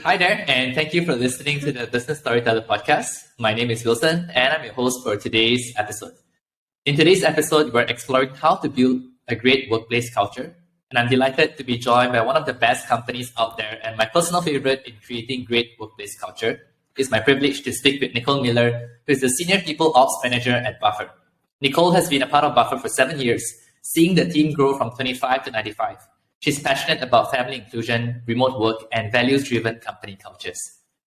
Hi there, and thank you for listening to the Business Storyteller Podcast. My name is Wilson, and I'm your host for today's episode. In today's episode, we're exploring how to build a great workplace culture, and I'm delighted to be joined by one of the best companies out there and my personal favorite in creating great workplace culture. It's my privilege to speak with Nicole Miller, who is the Senior People Ops Manager at Buffer. Nicole has been a part of Buffer for 7 years, seeing the team grow from 25 to 95. She's passionate about family inclusion, remote work, and values-driven company cultures.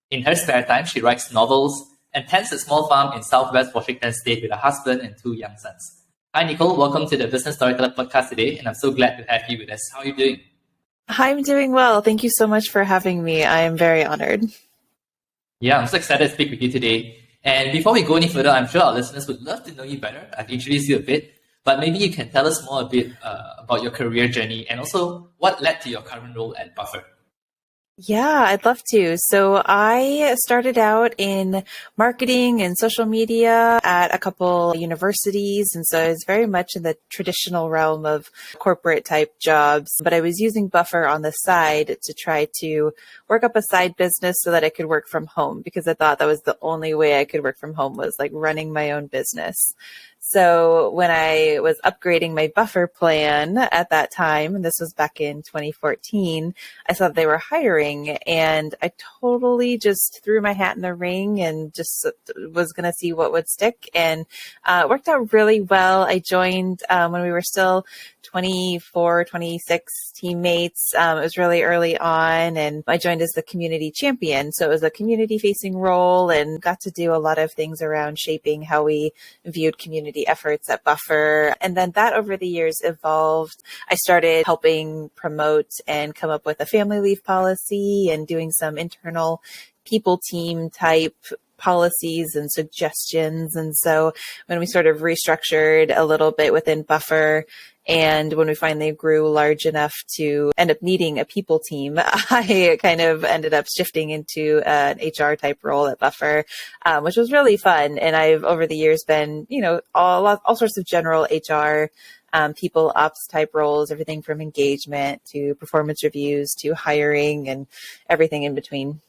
In her spare time, she writes novels and tends a small farm in Southwest Washington State with a husband and 2 young sons. Hi, Nicole. Welcome to the Business Storyteller Podcast today, and I'm so glad to have you with us. How are you doing? I'm doing well. Thank you so much for having me. I am very honored. Yeah, I'm so excited to speak with you today. And before we go any further, I'm sure our listeners would love to know you better. I've introduced you a bit, but maybe you can tell us more a bit about your career journey and also what led to your current role at Buffer. Yeah, I'd love to. So I started out in marketing and social media at a couple universities. And so I was very much in the traditional realm of corporate type jobs, but I was using Buffer on the side to try to work up a side business so that I could work from home, because I thought that was the only way I could work from home, was like running my own business. So when I was upgrading my Buffer plan at that time, and this was back in 2014, I saw that they were hiring, and I totally just threw my hat in the ring and just was going to see what would stick, and it worked out really well. I joined when we were still 24, 26 teammates. It was really early on, and I joined as the community champion. So it was a community facing role and got to do a lot of things around shaping how we viewed community efforts at Buffer. And then that over the years evolved. I started helping promote and come up with a family leave policy and doing some internal people team type policies and suggestions. And so when we sort of restructured a little bit within Buffer, and when we finally grew large enough to end up needing a people team, I kind of ended up shifting into an HR type role at Buffer, which was really fun. And I've over the years been, all sorts of general HR, people ops type roles, everything from engagement to performance reviews to hiring and everything in between.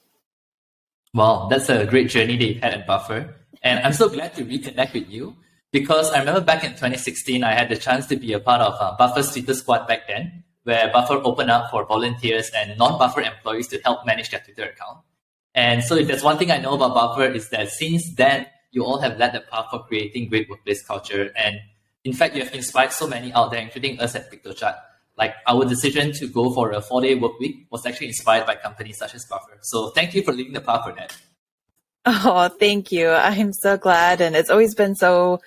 Wow, that's a great journey that you've had at Buffer. And I'm so glad to reconnect with you, because I remember back in 2016, I had the chance to be a part of Buffer's Twitter squad back then, where Buffer opened up for volunteers and non-Buffer employees to help manage their Twitter account. And so if there's one thing I know about Buffer, is that since then, you all have led the path for creating great workplace culture. And in fact, you have inspired so many out there, including us at Piktochart. Like our decision to go for a 4-day work week was actually inspired by companies such as Buffer. So thank you for leading the path for that. Oh, thank you. I'm so glad. And it's always been so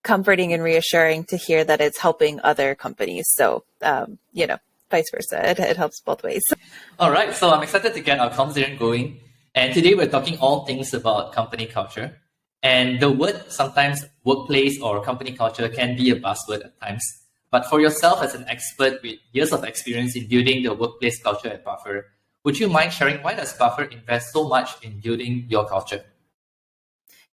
comforting and reassuring to hear that it's helping other companies. So, vice versa. It helps both ways. All right. So I'm excited to get our conversation going. And today we're talking all things about company culture. And the word sometimes workplace or company culture can be a buzzword at times. But for yourself as an expert with years of experience in building the workplace culture at Buffer, would you mind sharing why does Buffer invest so much in building your culture?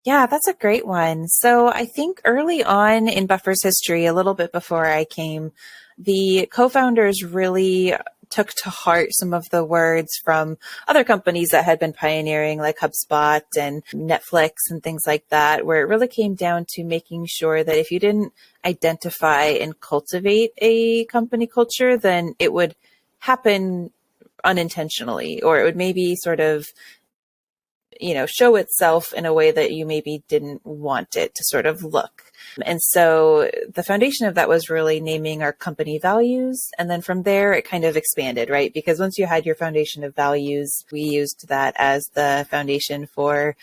Yeah, that's a great one. So I think early on in Buffer's history, a little bit before I came, the co-founders really took to heart some of the words from other companies that had been pioneering, like HubSpot and Netflix and things like that, where it really came down to making sure that if you didn't identify and cultivate a company culture, then it would happen unintentionally, or it would maybe sort of show itself in a way that you maybe didn't want it to sort of look. And so the foundation of that was really naming our company values. And then from there, it kind of expanded, right? Because once you had your foundation of values, we used that as the foundation for,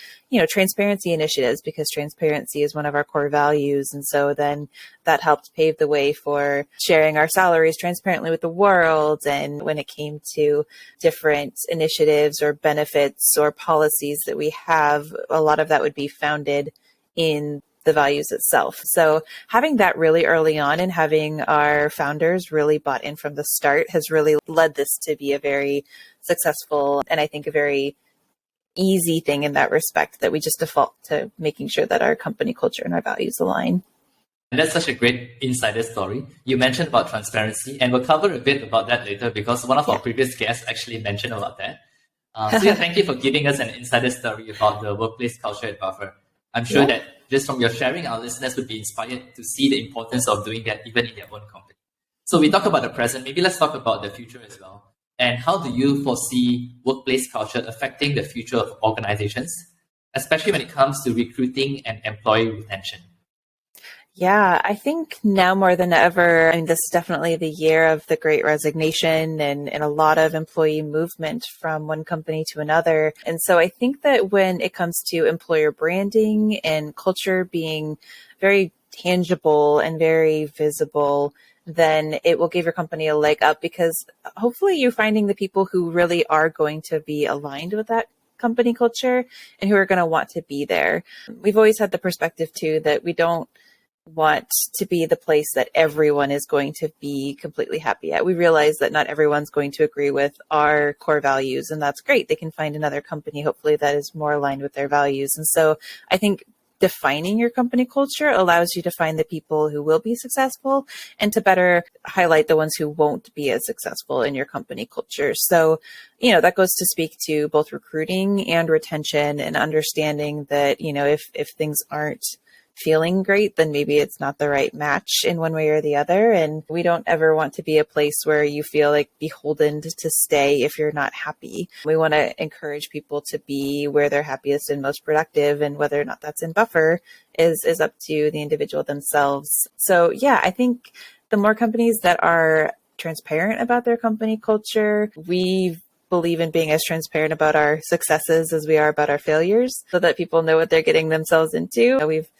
transparency initiatives, because transparency is one of our core values. And so then that helped pave the way for sharing our salaries transparently with the world. And when it came to different initiatives or benefits or policies that we have, a lot of that would be founded in the values itself. So having that really early on and having our founders really bought in from the start has really led this to be a very successful and I think a very easy thing in that respect, that we just default to making sure that our company culture and our values align. And that's such a great insider story. You mentioned about transparency, and we'll cover a bit about that later because one of our previous guests actually mentioned about that. Thank you for giving us an insider story about the workplace culture at Buffer. I'm sure that just from your sharing, our listeners would be inspired to see the importance of doing that even in their own company. So we talk about the present, maybe let's talk about the future as well. And how do you foresee workplace culture affecting the future of organizations, especially when it comes to recruiting and employee retention? Yeah, I think now more than ever, I mean, this is definitely the year of the Great Resignation and a lot of employee movement from one company to another. And so I think that when it comes to employer branding and culture being very tangible and very visible, then it will give your company a leg up, because hopefully you're finding the people who really are going to be aligned with that company culture and who are going to want to be there. We've always had the perspective too that we don't want to be the place that everyone is going to be completely happy at. We realize that not everyone's going to agree with our core values, and that's great. They can find another company, hopefully, that is more aligned with their values. And so I think defining your company culture allows you to find the people who will be successful and to better highlight the ones who won't be as successful in your company culture. So, that goes to speak to both recruiting and retention, and understanding that, if things aren't feeling great, then maybe it's not the right match in one way or the other. And we don't ever want to be a place where you feel like beholden to stay if you're not happy. We want to encourage people to be where they're happiest and most productive, and whether or not that's in Buffer is up to the individual themselves. So yeah, I think the more companies that are transparent about their company culture, we believe in being as transparent about our successes as we are about our failures, so that people know what they're getting themselves into. We've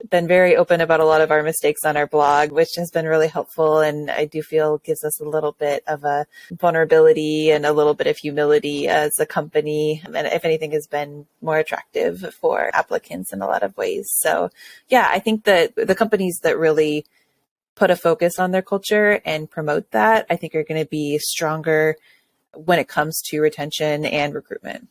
been very open about a lot of our mistakes on our blog, which has been really helpful. And I do feel gives us a little bit of a vulnerability and a little bit of humility as a company. And if anything, has been more attractive for applicants in a lot of ways. So yeah, I think that the companies that really put a focus on their culture and promote that, I think are going to be stronger when it comes to retention and recruitment.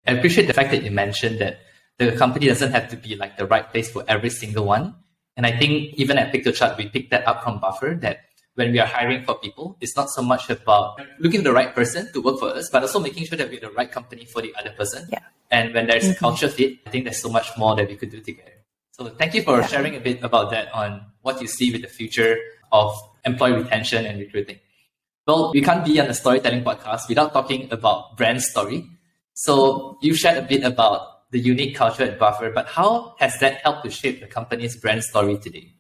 I appreciate the fact that you mentioned that the company doesn't have to be like the right place for every single one. And I think even at Piktochart, we picked that up from Buffer, that when we are hiring for people, it's not so much about looking for the right person to work for us, but also making sure that we're the right company for the other person. Yeah. And when there's a culture fit, I think there's so much more that we could do together. So thank you for sharing a bit about that on what you see with the future of employee retention and recruiting. Well, we can't be on the storytelling podcast without talking about brand story. So you shared a bit about the unique culture at Buffer, but how has that helped to shape the company's brand story today?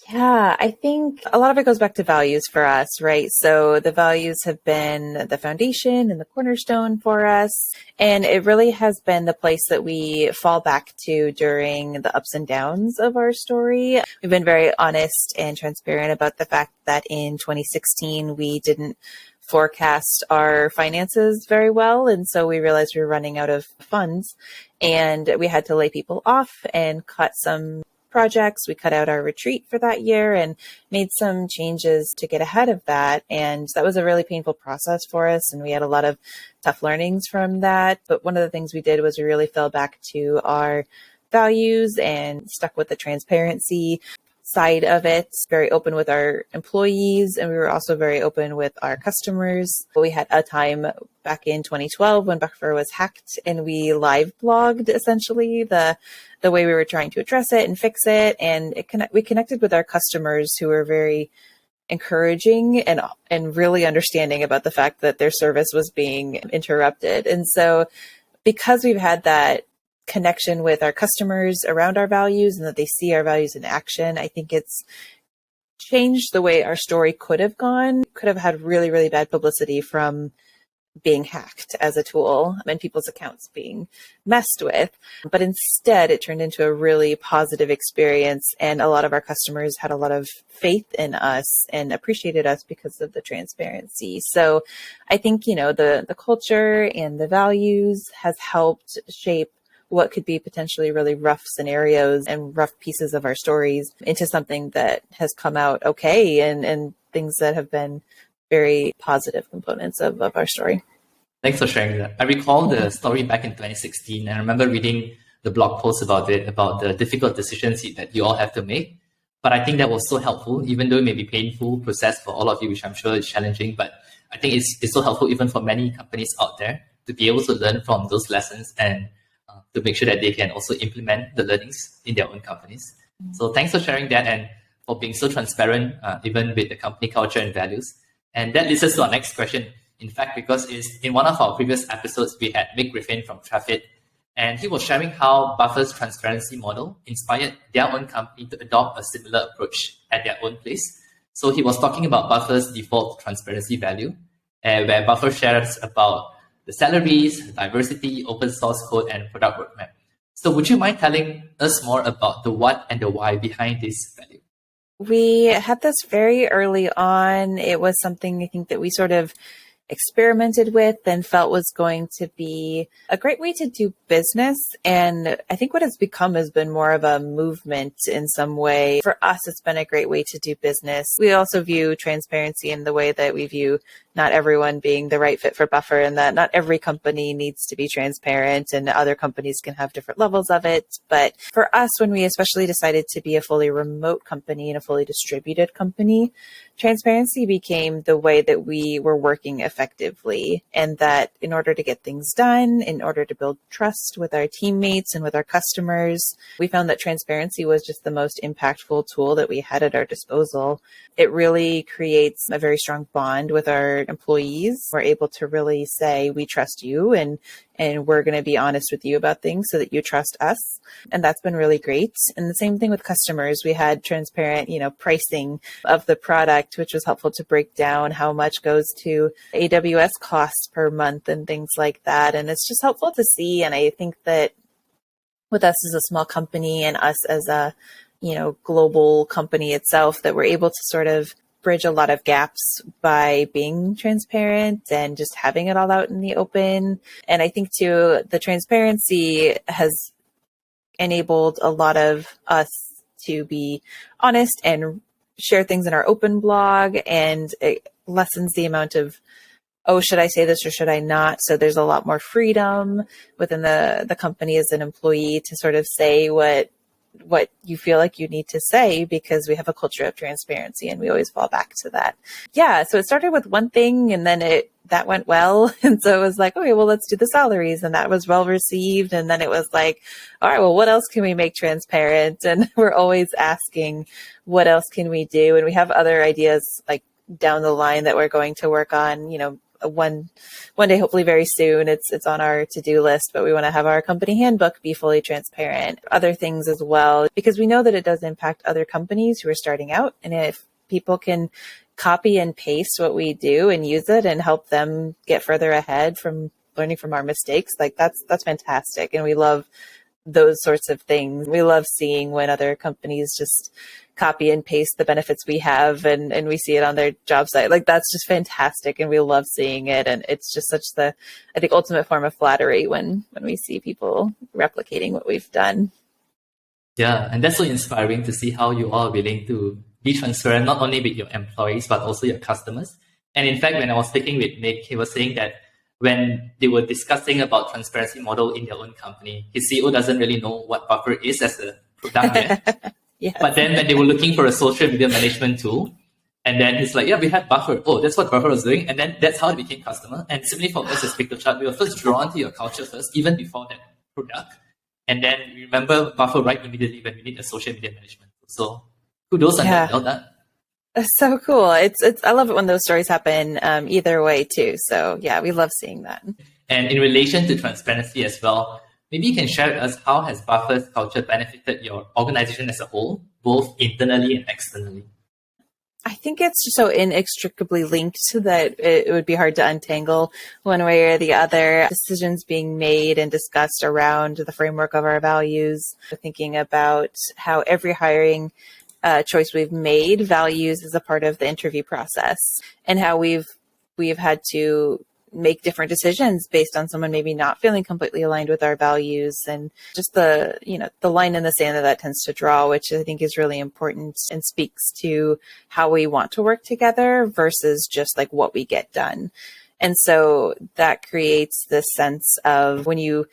Yeah, I think a lot of it goes back to values for us, right? So the values have been the foundation and the cornerstone for us. And it really has been the place that we fall back to during the ups and downs of our story. We've been very honest and transparent about the fact that in 2016, we didn't forecast our finances very well. And so we realized we were running out of funds, and we had to lay people off and cut some projects. We cut out our retreat for that year and made some changes to get ahead of that. And that was a really painful process for us. And we had a lot of tough learnings from that. But one of the things we did was we really fell back to our values and stuck with the transparency side of it, very open with our employees, and we were also very open with our customers. We had a time back in 2012 when Buffer was hacked, and we live blogged essentially the way we were trying to address it and fix it. And we connected with our customers, who were very encouraging and really understanding about the fact that their service was being interrupted. And so because we've had that connection with our customers around our values, and that they see our values in action, I think it's changed the way our story could have gone. Could have had really, really bad publicity from being hacked as a tool and people's accounts being messed with. But instead, it turned into a really positive experience. And a lot of our customers had a lot of faith in us and appreciated us because of the transparency. So I think, the culture and the values has helped shape what could be potentially really rough scenarios and rough pieces of our stories into something that has come out okay, and things that have been very positive components of our story. Thanks for sharing that. I recall the story back in 2016, and I remember reading the blog post about it, about the difficult decisions that you all have to make. But I think that was so helpful, even though it may be painful process for all of you, which I'm sure is challenging. But I think it's so helpful even for many companies out there to be able to learn from those lessons and to make sure that they can also implement the learnings in their own companies. So thanks for sharing that and for being so transparent, even with the company culture and values. And that leads us to our next question. In fact, because in one of our previous episodes, we had Mick Griffin from Traffic, and he was sharing how Buffer's transparency model inspired their own company to adopt a similar approach at their own place. So he was talking about Buffer's default transparency value, where Buffer shares about the salaries, diversity, open source code, and product roadmap. So would you mind telling us more about the what and the why behind this value? We had this very early on. It was something I think that we sort of experimented with and felt was going to be a great way to do business. And I think what it's become has been more of a movement in some way. For us, it's been a great way to do business. We also view transparency in the way that we view not everyone being the right fit for Buffer, and that not every company needs to be transparent and other companies can have different levels of it. But for us, when we especially decided to be a fully remote company and a fully distributed company, transparency became the way that we were working effectively. And that in order to get things done, in order to build trust with our teammates and with our customers, we found that transparency was just the most impactful tool that we had at our disposal. It really creates a very strong bond with our employees. We're able to really say, we trust you and we're going to be honest with you about things so that you trust us. And that's been really great. And the same thing with customers. We had transparent, pricing of the product, which was helpful to break down how much goes to AWS costs per month and things like that. And it's just helpful to see. And I think that with us as a small company and us as a, global company itself, that we're able to sort of bridge a lot of gaps by being transparent and just having it all out in the open. And I think too, the transparency has enabled a lot of us to be honest and share things in our open blog, and it lessens the amount of, oh, should I say this or should I not? So there's a lot more freedom within the company as an employee to sort of say what you feel like you need to say, because we have a culture of transparency and we always fall back to that. Yeah. So it started with one thing and then that went well. And so it was like, okay, well, let's do the salaries. And that was well received. And then it was like, all right, well, what else can we make transparent? And we're always asking, what else can we do? And we have other ideas like down the line that we're going to work on, one day, hopefully very soon. It's on our to-do list, but we want to have our company handbook be fully transparent. Other things as well, because we know that it does impact other companies who are starting out. And if people can copy and paste what we do and use it and help them get further ahead from learning from our mistakes, like that's fantastic. And we love those sorts of things. We love seeing when other companies just copy and paste the benefits we have and we see it on their job site. Like that's just fantastic. And we love seeing it. And it's just such the, I think, ultimate form of flattery when we see people replicating what we've done. Yeah. And that's so inspiring to see how you are willing to be transparent, not only with your employees, but also your customers. And in fact, when I was speaking with Nick, he was saying that when they were discussing about transparency model in their own company, his CEO doesn't really know what Buffer is as a product yet. Yes. But then when they were looking for a social media management tool, and then he's like, yeah, we had Buffer. Oh, that's what Buffer was doing. And then that's how it became customer. And similarly for us as Piktochart, we were first drawn to your culture first, even before that product. And then we remember Buffer right immediately when we need a social media management tool. So kudos on that. Well done. It's so cool. It's I love it when those stories happen either way too. So yeah, we love seeing that. And in relation to transparency as well, maybe you can share with us how has Buffer's culture benefited your organization as a whole, both internally and externally? I think it's just so inextricably linked that it would be hard to untangle one way or the other. Decisions being made and discussed around the framework of our values, thinking about how every hiring choice we've made, values as a part of the interview process, and how we've had to make different decisions based on someone maybe not feeling completely aligned with our values, and just the line in the sand that tends to draw, which I think is really important and speaks to how we want to work together versus just like what we get done. And so that creates this sense of when you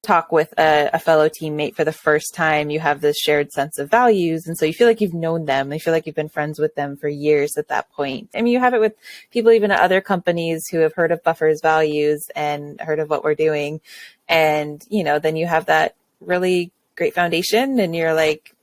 talk with a fellow teammate for the first time, you have this shared sense of values. And so you feel like you've known them. You feel like you've been friends with them for years at that point. I mean, you have it with people even at other companies who have heard of Buffer's values and heard of what we're doing. And, then you have that really great foundation and you're like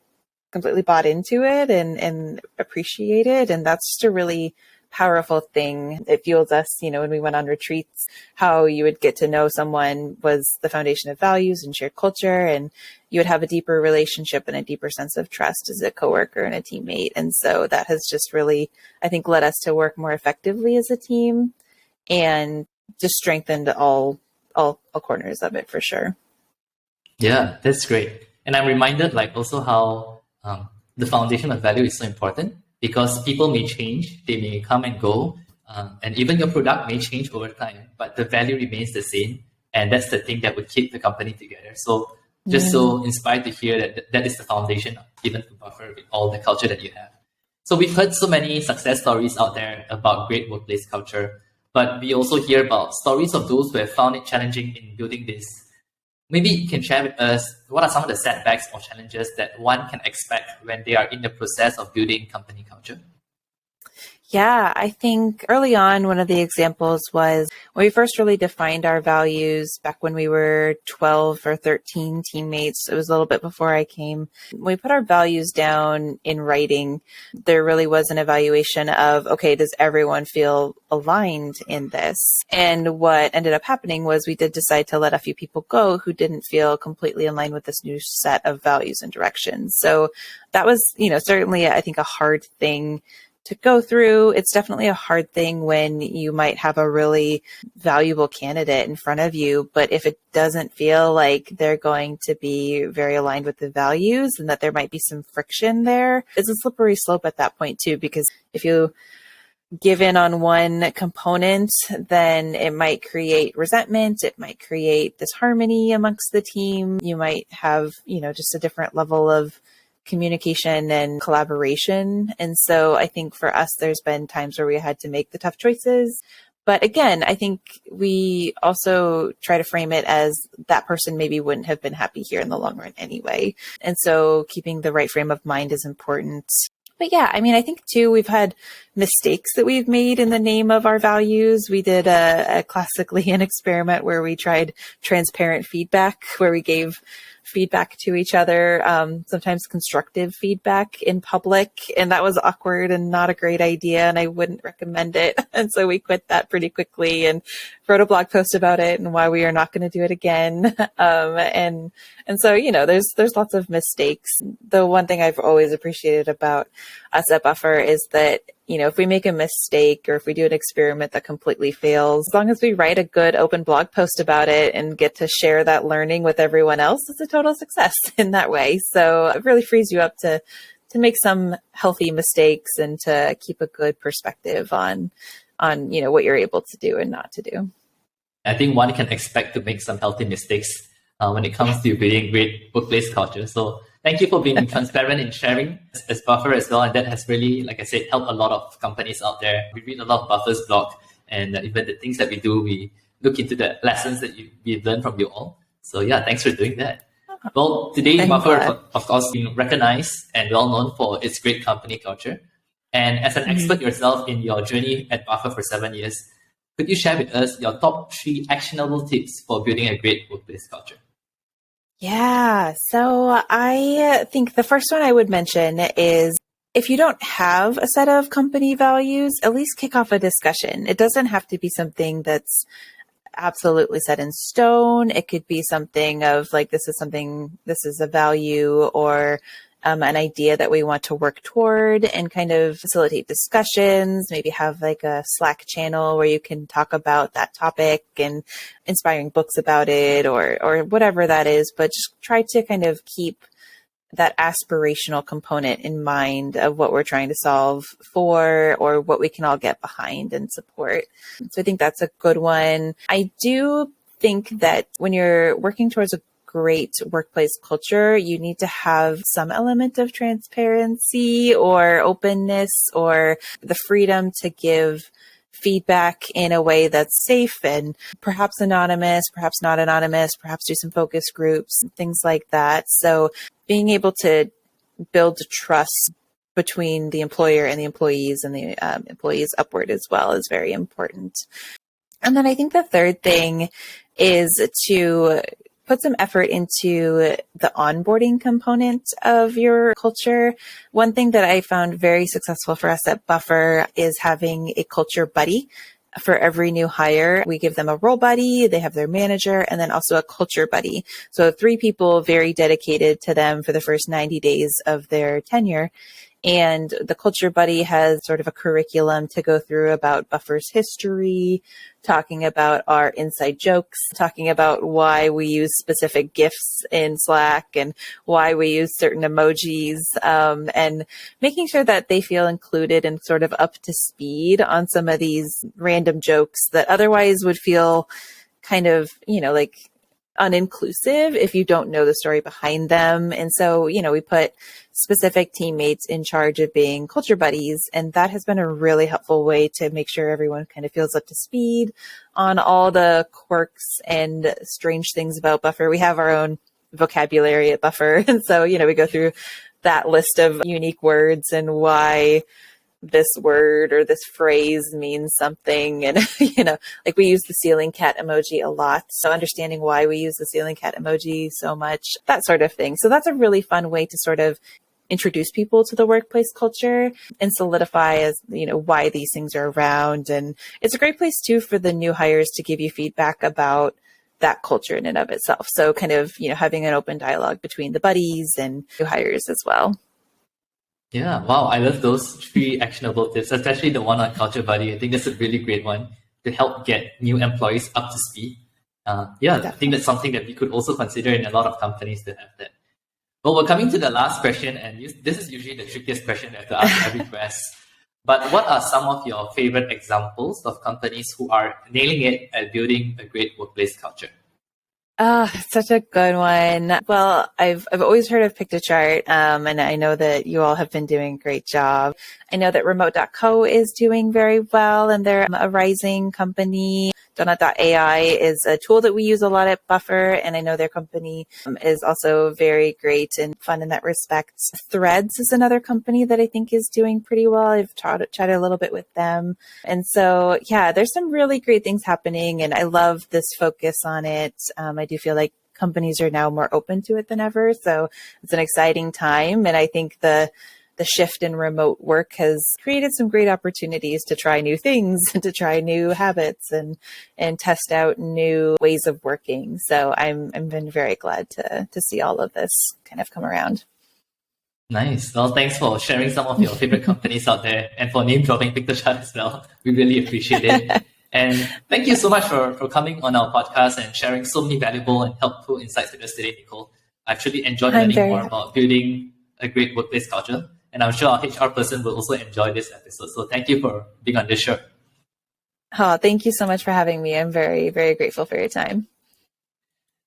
completely bought into it and appreciate it. And that's just a really powerful thing. It fuels us, when we went on retreats, how you would get to know someone was the foundation of values and shared culture. And you would have a deeper relationship and a deeper sense of trust as a coworker and a teammate. And so that has just really, I think, led us to work more effectively as a team and just strengthened all corners of it for sure. Yeah, that's great. And I'm reminded also how the foundation of value is so important. Because people may change, they may come and go, and even your product may change over time, but the value remains the same. And that's the thing that would keep the company together. So just so inspired to hear that is the foundation, even to Buffer with all the culture that you have. So we've heard so many success stories out there about great workplace culture, but we also hear about stories of those who have found it challenging in building this. Maybe you can share with us what are some of the setbacks or challenges that one can expect when they are in the process of building company culture? Yeah, I think early on, one of the examples was when we first really defined our values back when we were 12 or 13 teammates. It was a little bit before I came. When we put our values down in writing, there really was an evaluation of, okay, does everyone feel aligned in this? And what ended up happening was we did decide to let a few people go who didn't feel completely in line with this new set of values and directions. So that was, certainly, I think, a hard thing to go through. It's definitely a hard thing when you might have a really valuable candidate in front of you, but if it doesn't feel like they're going to be very aligned with the values and that there might be some friction there, it's a slippery slope at that point too, because if you give in on one component, then it might create resentment. It might create disharmony amongst the team. You might have, just a different level of communication and collaboration. And so I think for us, there's been times where we had to make the tough choices. But again, I think we also try to frame it as that person maybe wouldn't have been happy here in the long run anyway. And so keeping the right frame of mind is important. But yeah, I think too, we've had mistakes that we've made in the name of our values. We did a classically an experiment where we tried transparent feedback, where we gave feedback to each other, sometimes constructive feedback in public. And that was awkward and not a great idea. And I wouldn't recommend it. And so we quit that pretty quickly and wrote a blog post about it and why we are not going to do it again. And so, there's lots of mistakes. The one thing I've always appreciated about us at Buffer is that, if we make a mistake or if we do an experiment that completely fails, as long as we write a good open blog post about it and get to share that learning with everyone else, it's a total success in that way. So it really frees you up to make some healthy mistakes and to keep a good perspective on what you're able to do and not to do. I think one can expect to make some healthy mistakes when it comes to building great workplace culture. So thank you for being transparent in sharing as Buffer as well. And that has really, like I said, helped a lot of companies out there. We read a lot of Buffer's blog and even the things that we do, we look into the lessons that we've learned from you all. So yeah, thanks for doing that. Well, today Buffer, of course, being recognized and well known for its great company culture. And as an expert yourself in your journey at Buffer for 7 years, could you share with us your top 3 actionable tips for building a great workplace culture? Yeah. So I think the first one I would mention is if you don't have a set of company values, at least kick off a discussion. It doesn't have to be something that's absolutely set in stone. It could be something of like, this is a value or an idea that we want to work toward and kind of facilitate discussions, maybe have like a Slack channel where you can talk about that topic and inspiring books about it or whatever that is, but just try to kind of keep that aspirational component in mind of what we're trying to solve for or what we can all get behind and support. So I think that's a good one. I do think that when you're working towards a great workplace culture, you need to have some element of transparency or openness or the freedom to give feedback in a way that's safe and perhaps anonymous, perhaps not anonymous, perhaps do some focus groups, things like that. So being able to build trust between the employer and the employees and the employees upward as well is very important. And then I think the third thing is to put some effort into the onboarding component of your culture. One thing that I found very successful for us at Buffer is having a culture buddy. For every new hire, we give them a role buddy, they have their manager, and then also a culture buddy. So 3 people very dedicated to them for the first 90 days of their tenure. And the culture buddy has sort of a curriculum to go through about Buffer's history, talking about our inside jokes, talking about why we use specific GIFs in Slack and why we use certain emojis, and making sure that they feel included and sort of up to speed on some of these random jokes that otherwise would feel kind of, like uninclusive if you don't know the story behind them. And so, we put specific teammates in charge of being culture buddies. And that has been a really helpful way to make sure everyone kind of feels up to speed on all the quirks and strange things about Buffer. We have our own vocabulary at Buffer. And so, we go through that list of unique words and why this word or this phrase means something. And, like we use the ceiling cat emoji a lot. So understanding why we use the ceiling cat emoji so much, that sort of thing. So that's a really fun way to sort of introduce people to the workplace culture and solidify as, why these things are around. And it's a great place too for the new hires to give you feedback about that culture in and of itself. So kind of, having an open dialogue between the buddies and new hires as well. Yeah, wow, I love those 3 actionable tips, especially the one on culture buddy. I think that's a really great one to help get new employees up to speed. I think that's something that we could also consider in a lot of companies to have that. Well, we're coming to the last question, and this is usually the trickiest question I have to ask every guest. But what are some of your favorite examples of companies who are nailing it at building a great workplace culture? Such a good one. Well, I've always heard of Piktochart, and I know that you all have been doing a great job. I know that remote.co is doing very well, and they're a rising company. Donut.ai is a tool that we use a lot at Buffer, and I know their company is also very great and fun in that respect. Threads is another company that I think is doing pretty well. I've chatted a little bit with them. And so, there's some really great things happening, and I love this focus on it. I do feel like companies are now more open to it than ever. So it's an exciting time. And I think the shift in remote work has created some great opportunities to try new things and to try new habits and test out new ways of working. So I've been very glad to see all of this kind of come around. Nice. Well, thanks for sharing some of your favorite companies out there and for name dropping Piktochart as well. We really appreciate it. And thank you so much for coming on our podcast and sharing so many valuable and helpful insights with us today, Nicole. I actually enjoyed learning more about building a great workplace culture. And I'm sure our HR person will also enjoy this episode. So thank you for being on this show. Oh, thank you so much for having me. I'm very, very grateful for your time.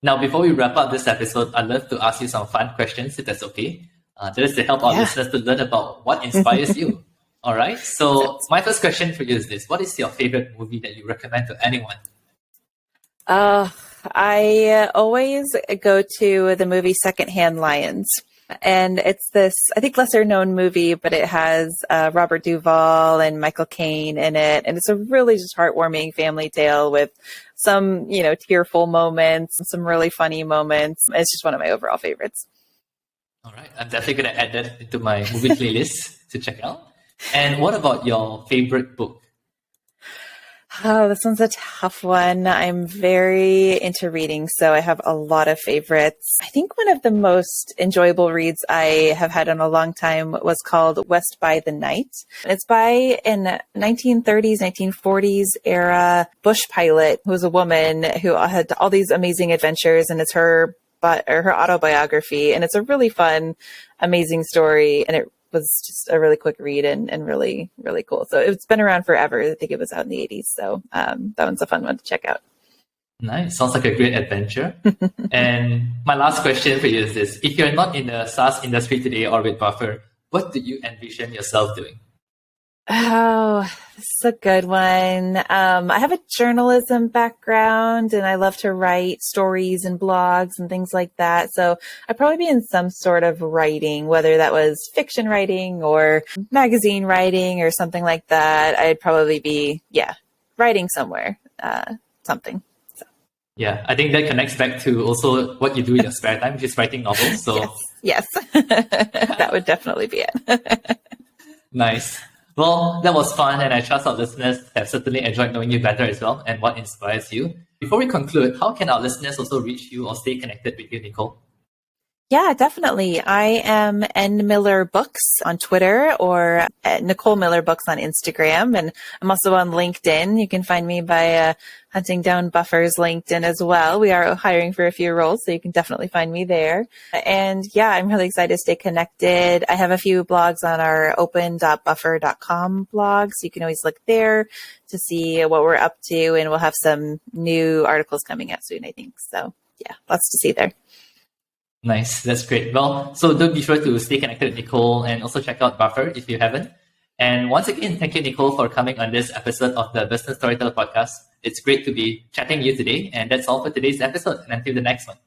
Now, before we wrap up this episode, I'd love to ask you some fun questions, if that's okay. Just to help our listeners to learn about what inspires you. All right. So my first question for you is this. What is your favorite movie that you recommend to anyone? I always go to the movie Secondhand Lions. And it's this, I think, lesser known movie, but it has Robert Duvall and Michael Caine in it. And it's a really just heartwarming family tale with some, tearful moments, some really funny moments. It's just one of my overall favorites. All right. I'm definitely going to add that into my movie playlist to check out. And what about your favorite book? Oh, this one's a tough one. I'm very into reading, so I have a lot of favorites. I think one of the most enjoyable reads I have had in a long time was called West by the Night. It's by an 1930s, 1940s era bush pilot who was a woman who had all these amazing adventures, and it's her autobiography. And it's a really fun, amazing story, and it was just a really quick read and really, really cool. So it's been around forever. I think it was out in the 80s. So that one's a fun one to check out. Nice. Sounds like a great adventure. And my last question for you is this. If you're not in the SaaS industry today or with Buffer, what do you envision yourself doing? Oh, this is a good one. I have a journalism background and I love to write stories and blogs and things like that. So I'd probably be in some sort of writing, whether that was fiction writing or magazine writing or something like that. I'd probably be, writing somewhere, something. So. Yeah, I think that connects back to also what you do in your spare time, which is writing novels. So yes. That would definitely be it. Nice. Well, that was fun, and I trust our listeners have certainly enjoyed knowing you better as well and what inspires you. Before we conclude, how can our listeners also reach you or stay connected with you, Nicole? Yeah, definitely. I am N Miller Books on Twitter or Nicole Miller Books on Instagram. And I'm also on LinkedIn. You can find me by hunting down Buffer's LinkedIn as well. We are hiring for a few roles, so you can definitely find me there. And yeah, I'm really excited to stay connected. I have a few blogs on our open.buffer.com blog, so you can always look there to see what we're up to. And we'll have some new articles coming out soon, I think. So yeah, lots to see there. Nice. That's great. Well, so do be sure to stay connected with Nicole and also check out Buffer if you haven't. And once again, thank you, Nicole, for coming on this episode of the Business Storyteller Podcast. It's great to be chatting with you today. And that's all for today's episode. And until the next one.